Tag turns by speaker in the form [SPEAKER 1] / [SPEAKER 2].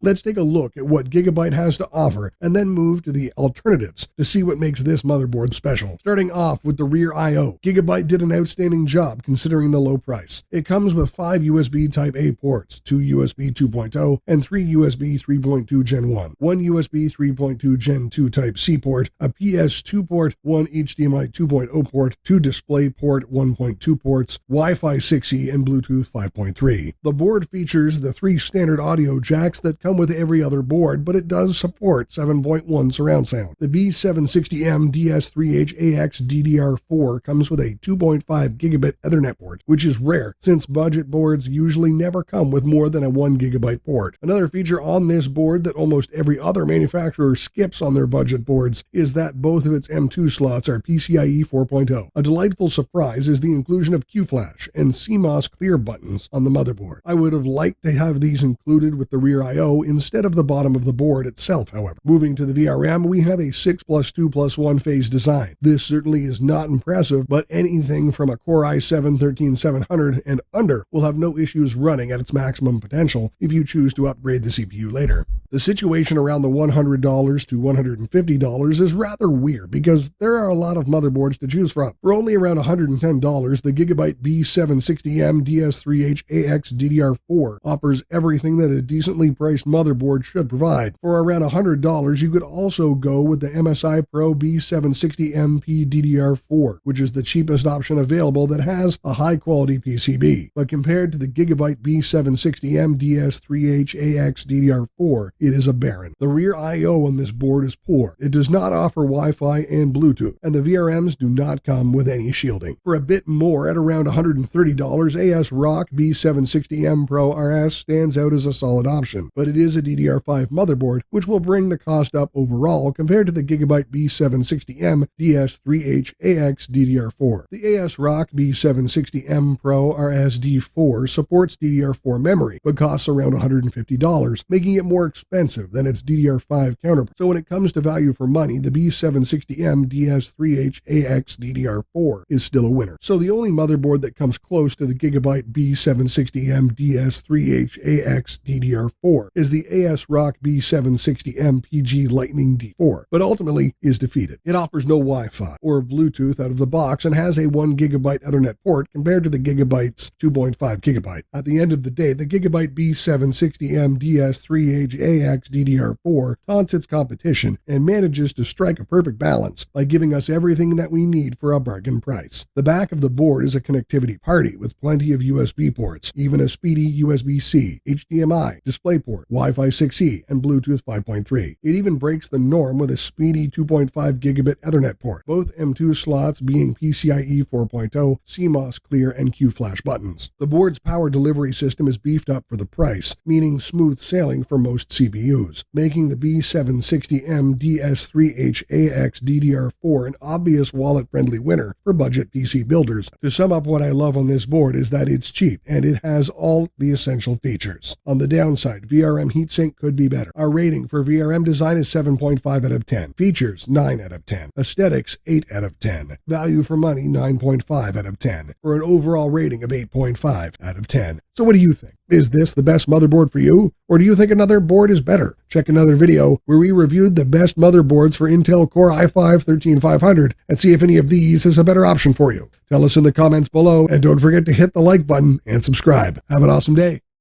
[SPEAKER 1] Let's take a look at what Gigabyte has to offer and then move to the alternatives to see what makes this motherboard special. Starting off with the rear I/O, Gigabyte did an outstanding job considering the low price. It comes with 5 USB Type-A ports, 2 USB 2.0, and 3 USB 3.2 Gen 1, 1 USB 3.2 Gen 2 Type-C port, a PS2 port, 1 HDMI 2.0 port, 2 DisplayPort 1.2 ports, Wi-Fi 6E, and Bluetooth 5.3. The board features the 3 standard audio jacks that come with every other board, but it does support 7.1 surround sound. The B760M DS3H AX DDR4 comes with a 2.5 Gigabit Ethernet port, which is rare since budget boards usually never come with more than a 1 Gigabyte port. Another feature on this board that almost every other manufacturer skips on their budget boards is that both of its M2 slots are PCIe 4.0. A delightful surprise is the inclusion of QFlash and CMOS clear buttons on the motherboard. I would have liked to have these included with the rear I/O instead of the bottom of the board itself, however. Moving to the VRM, we have a 6+2+1 phase design. This certainly is not impressive, but anything from a Core i7-13700 and under will have no issues running at its maximum potential if you choose to upgrade the CPU later. The situation around the $100 to $150 is rather weird because there are a lot of motherboards to choose from. For only around $110, the Gigabyte B760M DS3H AX DDR4 offers everything that a decently priced motherboard should provide. For around $100, you could also go with the MSI Pro B760MP DDR4, which is the cheapest option available that has a high-quality PCB. But compared to the Gigabyte B760M DS3H AX DDR4, it is a barren. The rear I/O on this board is poor. It does not offer Wi-Fi and Bluetooth, and the VRMs do not come with any shielding. For a bit more, at around $130, ASRock B760M Pro RS stands out as a solid option, but it is a DDR5 motherboard, which will bring the cost up overall compared to the Gigabyte B760M DS3H AX DDR4. The ASRock B760M Pro RSD4 supports DDR4 memory, but costs around $150, making it more expensive than its DDR5 counterpart. So when it comes to value for money, the B760M DS3H AX DDR4 is still a winner. So the only motherboard that comes close to the Gigabyte B760M DS3H AX DDR4 is the ASRock B760M PG Lightning D4, but ultimately is defeated. It offers no Wi-Fi or Bluetooth out of the box and has a 1 Gigabyte Ethernet port compared to the Gigabyte's 2.5 Gigabyte. At the end of the day, the Gigabyte B760M DS3H AX DDR4 taunts its competition and manages to strike a perfect balance by giving us everything that we need for a bargain price. The back of the board is a connectivity party with plenty of USB ports, even a Speedy USB-C, HDMI, DisplayPort, Wi-Fi 6E, and Bluetooth 5.3. It even breaks the norm with a Speedy 2.5 Gigabit Ethernet port, both M2 slots being PCIe 4.0, CMOS clear, and QFlash buttons. The board's power delivery system is beefed up for the price, meaning smooth sailing for most CPUs, making the B760M DS3H AX DDR4 an obvious wallet-friendly winner for budget PC builders. To sum up, what I love on this board is that it's cheap and it has all the essential features. On the downside, VRM heatsink could be better. Our rating for VRM design is 7.5 out of 10. Features, 9 out of 10. Aesthetics, 8 out of 10. Value for money, 9.5 out of 10. For an overall rating of 8.5 out of 10. So what do you think? Is this the best motherboard for you? Or do you think another board is better? Check another video where we reviewed the best motherboards for Intel Core i5-13500 and see if any of these is a better option for you. Tell us in the comments below, and don't forget to hit the like button and subscribe. Have an awesome day.